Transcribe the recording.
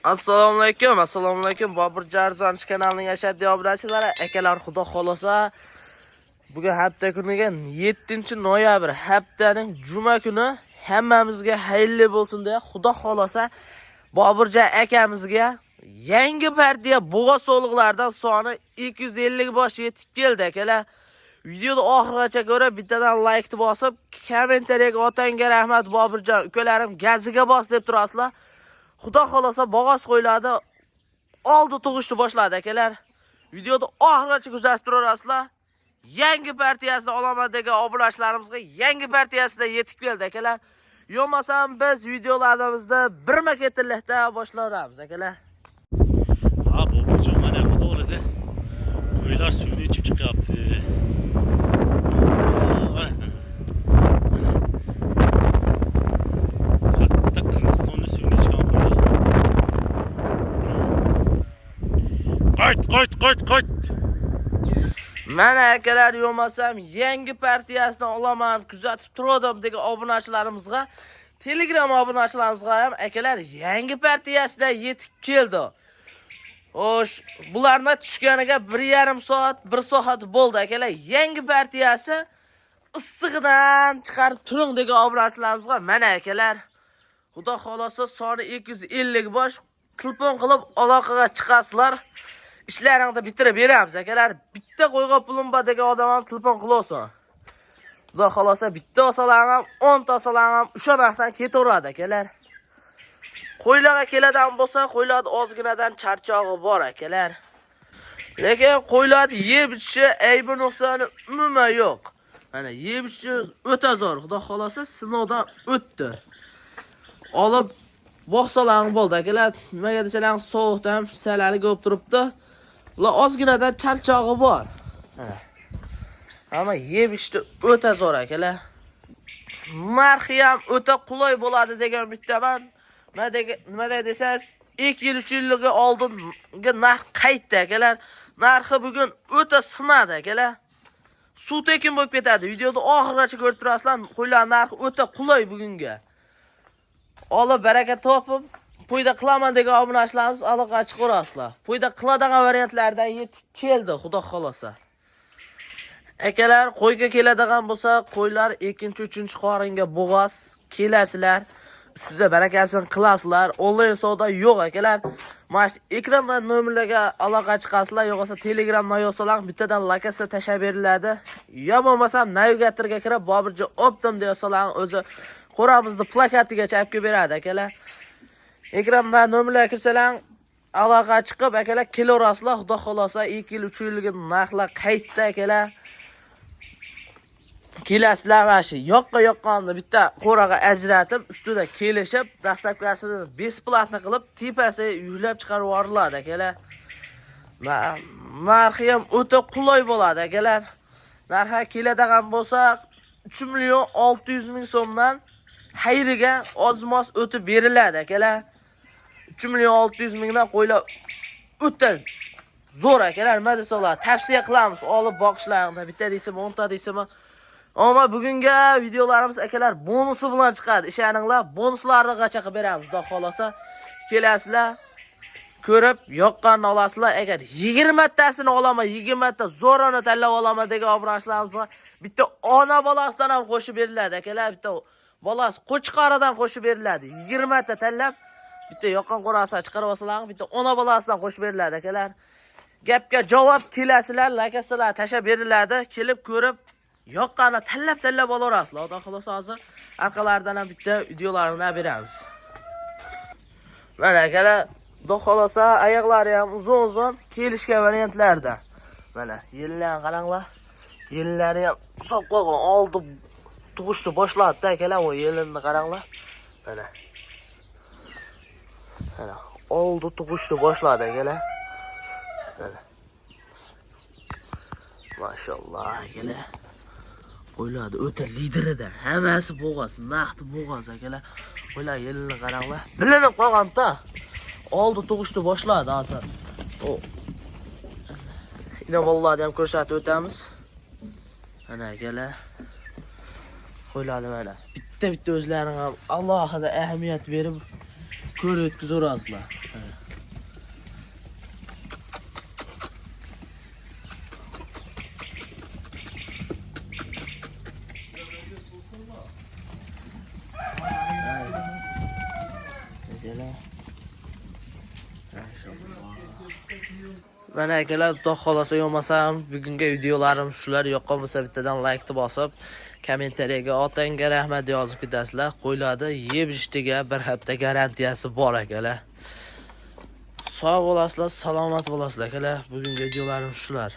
Assalomu alaykum. Bobur Jarzonchi kanalining yashaddiy obunachilari, akalar, xudo xolosa, bugun hafta kuniga 7-noyabr, haftaning juma kuni hammamizga xayrli bo'lsin deya, xudo xolosa Boburjon akamizga yangi partiya bo'g'oz soliqlardan soni 250 bosh yetib keldi, akalar. Videoni oxirigacha ko'rib, bittadan like bosib, kommentariyaga otangga rahmat Boburjon, ukalarim gaziga bos deb turasizlar. Xudo xolosa bo'g'oz qo'yiladi. Oldi tug'ishni boshladi, akalar. Videoni oxirigacha kuzatib turasizlar. Yangi partiyasida olaman degan obunachilarimizga yangi partiyasida yetib keldi, akalar. Yo'masam biz videolarimizda birma-ketirlikda boshlaymiz, akalar. Ha, Boburjon mana xudo o'zi qo'ylar suvni ichib chiqyapti. Katta Qirg'izistonni suvni ichgan qo'ylar. Qayt. Mana akalar, yo'masam yangi partiyasidan olaman kuzatib turdim degan obunachilarimizga, Telegram obunachilarimizga ham akalar yangi partiyasida yetib keldi. Xo'sh, bularni tushganiga 1,5 soat, 1 soat bo'ldi, akalar. Yangi partiyasi issig'idan chiqarib turing degan obunachilarimizga mana akalar. Xudo xolosa soni 250 bosh telefon qilib aloqaga chiqasizlar. İşlerini bitirib beramiz, akalar. Bitta qo'yga pulim bor degan odam ham telefon qilsin. Xudo xolosa bitta olsalar ham, 10 ta olsalar ham o'sha narxdan ketaveradi, akalar. Qo'ylarga keladigan bo'lsa, qo'ylar ozginadan charchog'i bor, akalar. Lekin qo'ylar yeb ichishi aybi nuqsoni umuman yo'q. Mana yeb ichishi o'ta zo'r. Xudo xolosa sinovdan o'tdi. Olib boqsalar bo'ldi, akalar. Nimaga desalar, sovuqdan salali bo'lib turibdi. Ular ozginadan charchog'i bor. Ammo yeb ichishda o'ta zo'r, akalar. Narxi ham o'ta qulay bo'ladi degan umiddaman. Nima desangiz, 2-3 yilga oldingi narx qaytdi, akalar. Narxi bugun o'ta sinadi, akalar. Suv tekin bo'lib ketadi. Videoda oxirigacha ko'rib turasizlar. Qo'ylar narxi o'ta qulay bugunga. Olib baraka topib, poyda qilaman degan obunachilarimiz aloqaga chiqarasizlar. Poyda qiladigan variantlardan yetib keldi, xudo xolosa. Akalar, qo'yga keladigan bo'lsa, qo'ylar 2-3 qoringa bo'g'oz kelasizlar. Ustida barakasini qilasizlar. Onlayn savdo yo'q, akalar. Mana ekrandan nomerlarga aloqa chiqasizlar, yo'qsa Telegramdan yozsalar bittadan lokasiya tashab beriladi. Yo bo'lmasa navigatorga kirib Boburjon optim deb yozsalar o'zi qo'ramizni plakatiga chapib beradi, akalar. Ekrandan nomerlarga kirsalar aloqa chiqib, akalar, kelaverasizlar. Xudo xolosa 2-3 yillik narxlar qaytdi, akalar. Kelasizlar mana shu yoqqa-yoqqanni bitta qo'raga ajratib, ustida kelishib, dastlabkasini besplatni qilib, tepasi yuklab chiqarib yuboriladi, akalar. Narxi ham o'ta qulay bo'ladi, akalar. Narxga keladigan bo'lsa, 3,600,000 so'mdan xayriga ozmos o'tib beriladi, akalar. 3,600,000 dan qo'ylar o'ta zo'r, akalar. Nima desalar, tavsiya qilamiz olib boqishlarini. Bitta deysizmi, 10 ta deysizmi? Ammo bugungi videolarimiz akalar bonusi bilan chiqadi. Ishoninglar, bonuslarni qacha qilib beramiz. Xudo xolosa kelasizlar, ko'rib yoqqanini olasizlar. Agar 20 tasini olaman, 20 ta zo'rini tanlab olaman degan obunachilarimizga bitta ona bolasidan ham qo'shib beriladi, akalar. Bitta bolasi qo'chqaridan qo'shib beriladi. 20 ta tanlab bitta yoqqan qo'rasidan chiqarib olsalar, bitta ona bolasidan qo'shib beriladi, akalar. Gapga javob kelasizlar, lakasalar tashab beriladi. Kelib ko'rib yoqqani tanlab olaverasizlar. Xudo xolosa hozir orqalaridan ham bitta videolarini beramiz. Mana akalar, xudo xolosa oyoqlari ham uzun kelishgan variantlarda. Mana yillarni qaranglar. Yillari ham hisob qo'ygan, oldi tug'ishni boshladi, akalar. O yilini qaranglar. Mana. Mana oldi tug'ishni boshladi, akalar. Mana. Mashallah, akalar. Qo'ylarni o'ta liderida, hammasi bo'g'oz, naqd bo'g'oz, akalar. Qo'ylar yilini qaranglar. Bilinib qolgan-da. Oldi tug'ishni boshladi hozir. O. Ina bolalarni ham ko'rsatib o'tamiz. Mana akalar. Qo'ylarni mana bitta o'zlariga ham alohida ahamiyat berib ko'rib o'tkazib o'rasizlar. Mana akalar, xudo xolasa yo'masam, bugungi videolarim shular. Yoqqan bo'lsa bittadan like bosib, kommentariyaga otangga rahmat yozib ketasizlar. Qo'yiladi, yeb ishtiga bir hafta garantiyasi bor akalar. Sog' bo'lasizlar, salomat bo'lasizlar akalar. Bugungi videolarim shular.